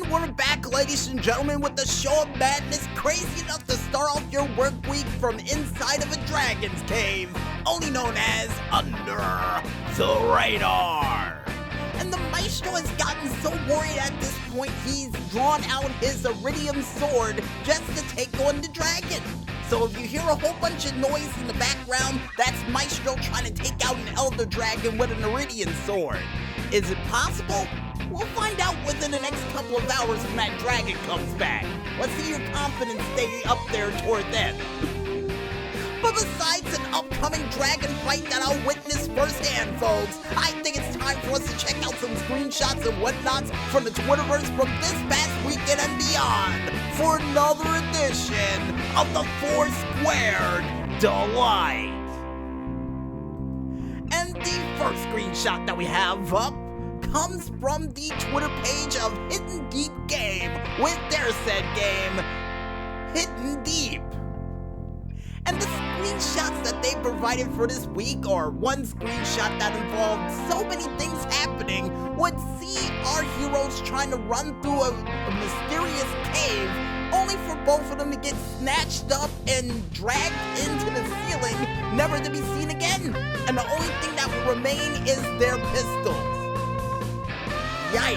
And we're back, ladies and gentlemen, with the show of madness crazy enough to start off your work week from inside of a dragon's cave, only known as Under the Radar. And the maestro has gotten so worried at this point, he's drawn out his iridium sword just to take on the dragon. So if you hear a whole bunch of noise in the background, that's Maestro trying to take out an elder dragon with an iridium sword. Is it possible? We'll find out within the next couple of hours when that dragon comes back. Let's see your confidence stay up there toward then. But besides an upcoming dragon fight that I'll witness firsthand, folks, I think it's time for us to check out some screenshots and whatnots from the Twitterverse from this past weekend and beyond for another edition of the Four Squared Delight. And the first screenshot that we have up comes from the Twitter page of Hidden Deep Game with their said game, Hidden Deep. And the screenshots that they provided for this week, or one screenshot that involved so many things happening, would see our heroes trying to run through a mysterious cave, only for both of them to get snatched up and dragged into the ceiling, never to be seen again. And the only thing that will remain is their pistols. Yikes.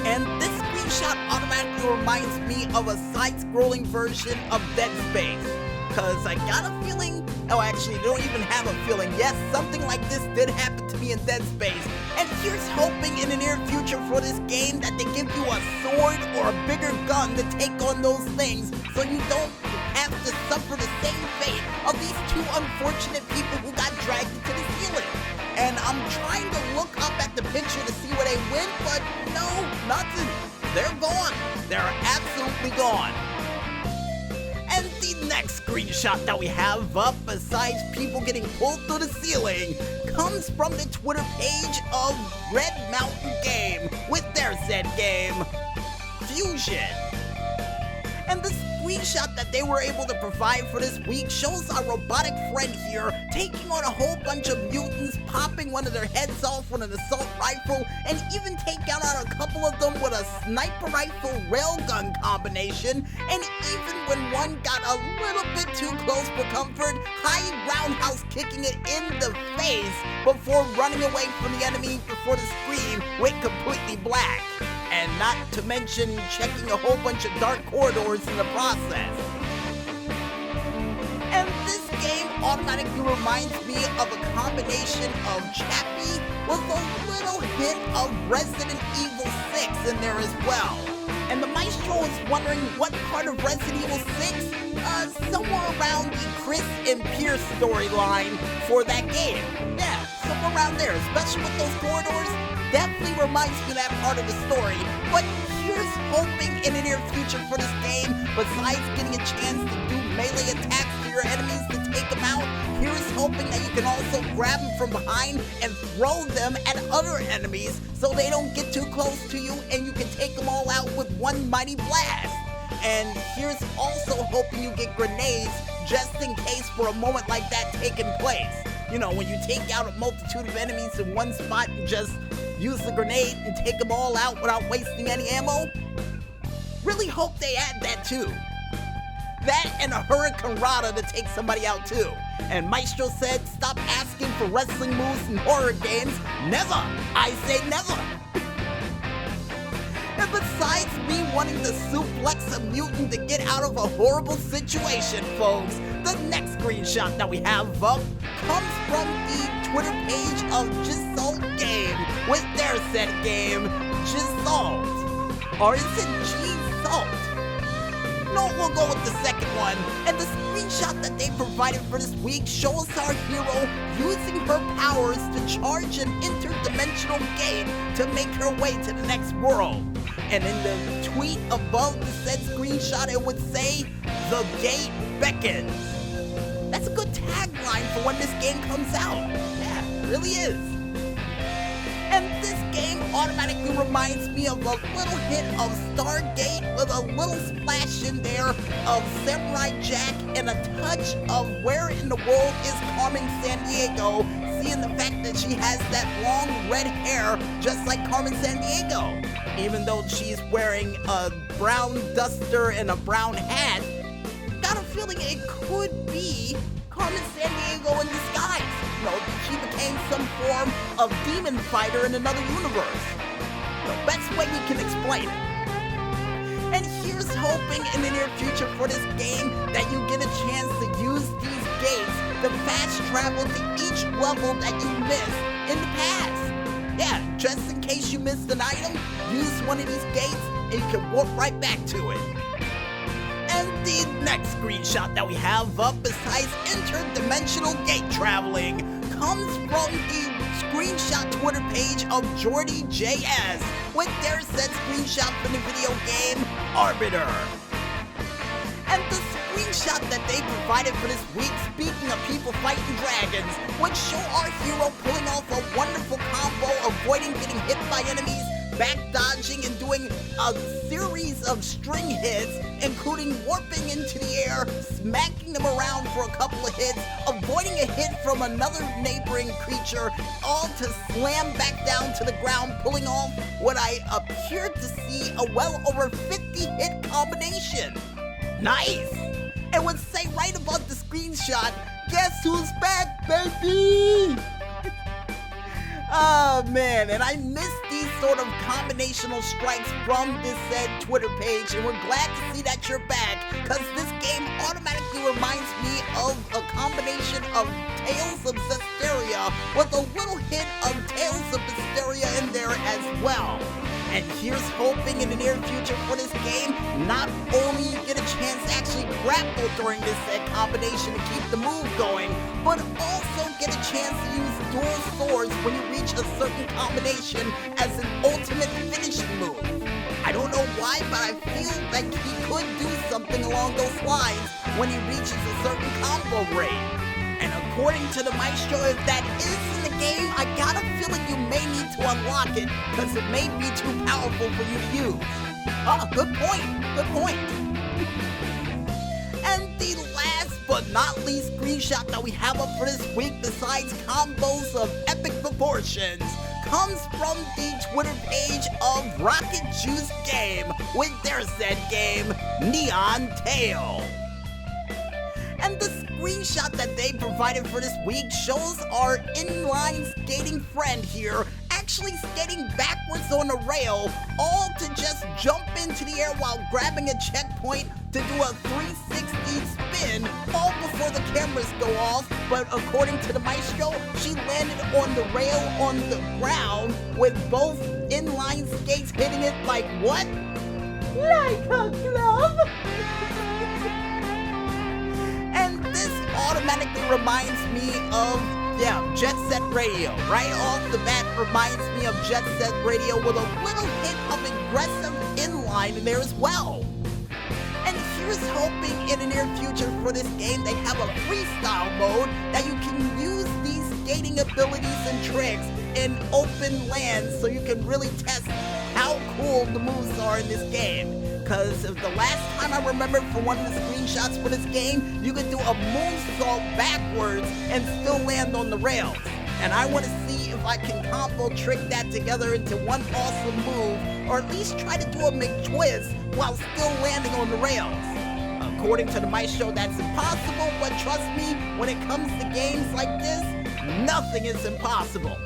And this screenshot automatically reminds me of a side-scrolling version of Dead Space. Cause I got a feeling, actually, I don't even have a feeling. Yes, something like this did happen to me in Dead Space. And here's hoping in the near future for this game that they give you a sword or a bigger gun to take on those things, so you don't have to suffer the same fate of these two unfortunate people who got dragged into the ceiling. And I'm trying to look up at the picture to see where they went, but no, nothing. They're gone. They're absolutely gone. And the next screenshot that we have up, besides people getting pulled through the ceiling, comes from the Twitter page of Red Mountain Game with their said game, Fusion. And the screenshot that they were able to provide for this week shows our robotic friend here taking on a whole bunch of mutants, popping one of their heads off with an assault rifle, and even taking out a couple of them with a sniper rifle railgun combination. And even when one got a little bit too close for comfort, high roundhouse kicking it in the face before running away from the enemy before the screen went completely black. And not to mention checking a whole bunch of dark corridors in the process. And this game automatically reminds me of a combination of Chappie with a little hint of Resident Evil 6 in there as well. And the maestro is wondering what part of Resident Evil 6? Somewhere around the Chris and Pierce storyline for that game. Yeah, somewhere around there, especially with those corridors. Definitely reminds me of that part of the story, but here's hoping in the near future for this game, besides getting a chance to do melee attacks to your enemies to take them out, here's hoping that you can also grab them from behind and throw them at other enemies so they don't get too close to you and you can take them all out with one mighty blast. And here's also hoping you get grenades just in case for a moment like that taking place. You know, when you take out a multitude of enemies in one spot and just use the grenade and take them all out without wasting any ammo? Really hope they add that too. That and a Hurricane Rada to take somebody out too. And Maestro said, stop asking for wrestling moves in horror games. Never! I say never! And besides me wanting to suplex a mutant to get out of a horrible situation, folks, the next screenshot that we have up comes from the Twitter page of Gisalt Game with their said game, Gisalt. Or is it G-Salt? No, we'll go with the second one. And the screenshot that they provided for this week shows our hero using her powers to charge an interdimensional gate to make her way to the next world. And in the tweet above the said screenshot, it would say, "The gate beckons." That's a good tagline for when this game comes out. Yeah, it really is. And this game automatically reminds me of a little hint of Stargate with a little splash in there of Samurai Jack and a touch of Where in the World is Carmen Sandiego, seeing the fact that she has that long red hair just like Carmen Sandiego. Even though she's wearing a brown duster and a brown hat, got a feeling it could be Carmen Sandiego in disguise. You know, she became some form of demon fighter in another universe. The best way we can explain it. And here's hoping in the near future for this game that you get a chance to use these gates to fast travel to each level that you missed in the past. Yeah, just in case you missed an item, use one of these gates and you can warp right back to it. And the next screenshot that we have up besides interdimensional gate traveling comes from the screenshot Twitter page of JordyJS with their said screenshot from the video game Arbiter. And the screenshot that they provided for this week, speaking of people fighting dragons, would show our hero pulling off a wonderful combo, avoiding getting hit by enemies, back dodging and doing a series of string hits, including warping into the air, smacking them around for a couple of hits, avoiding a hit from another neighboring creature, all to slam back down to the ground, pulling off what I appear to see a well over 50 hit combination. Nice! And would say right above the screenshot, guess who's back, baby? Oh man, and I missed these sort of combinational strikes from this said Twitter page, and we're glad to see that you're back, because this game automatically reminds me of a combination of Tales of Zestiria with a little hint of Tales of Mysteria in there as well. And here's hoping in the near future for this game, not only you get a chance to actually grapple during this combination to keep the move going, but also get a chance to use dual swords when you reach a certain combination as an ultimate finishing move. I don't know why, but I feel like he could do something along those lines when he reaches a certain combo rate. And according to the maestro, if that is in the game, I got a feeling you may need to unlock it, because it may be too powerful for you to use. Ah, good point, good point. And the last but not least screenshot that we have up for this week, besides combos of epic proportions, comes from the Twitter page of Rocket Juice Game with their said game, Neon Tail. And the screenshot that they provided for this week shows our inline skating friend here actually skating backwards on a rail, all to just jump into the air while grabbing a checkpoint to do a 360 spin, all before the cameras go off. But according to the maestro, she landed on the rail on the ground with both inline skates hitting it like what? Like a glove? And this automatically reminds me of, Jet Set Radio. Right off the bat reminds me of Jet Set Radio with a little hint of aggressive inline in there as well. And here's hoping in the near future for this game they have a freestyle mode that you can use these skating abilities and tricks in open land so you can really test how cool the moves are in this game. Because the last time I remember from one of the screenshots for this game, you could do a moonsault backwards and still land on the rails. And I want to see if I can combo trick that together into one awesome move, or at least try to do a McTwist while still landing on the rails. According to the maestro, that's impossible, but trust me, when it comes to games like this, nothing is impossible.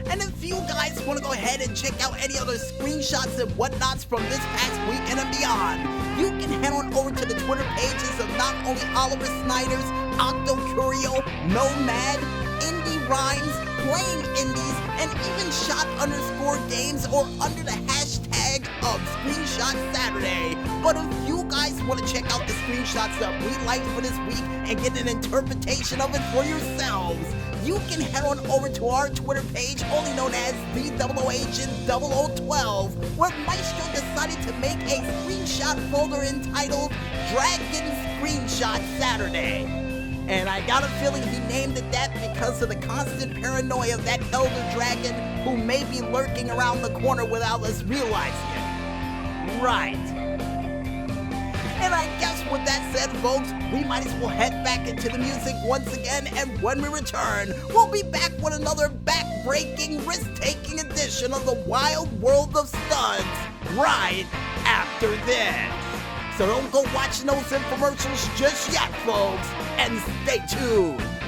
And if you guys want to go ahead and check out any other screenshots and whatnots from this past weekend and beyond, you can head on over to the Twitter pages of not only Oliver Snyder's, Octo Curio, Nomad, Indie Rhymes, Playing Indies, and even Shot_Games or under the hashtag of Screenshot Saturday. But if you guys want to check out the screenshots that we liked for this week and get an interpretation of it for yourselves, you can head on over to our Twitter page, only known as the 00Agent0012, where Maestro decided to make a screenshot folder entitled Dragon Screenshot Saturday. And I got a feeling he named it that because of the constant paranoia of that elder dragon who may be lurking around the corner without us realizing it. Right. And I guess with that said, folks, we might as well head back into the music once again, and when we return, we'll be back with another back-breaking, risk-taking edition of the Wild World of Studs right after this. So don't go watching those infomercials just yet, folks, and stay tuned.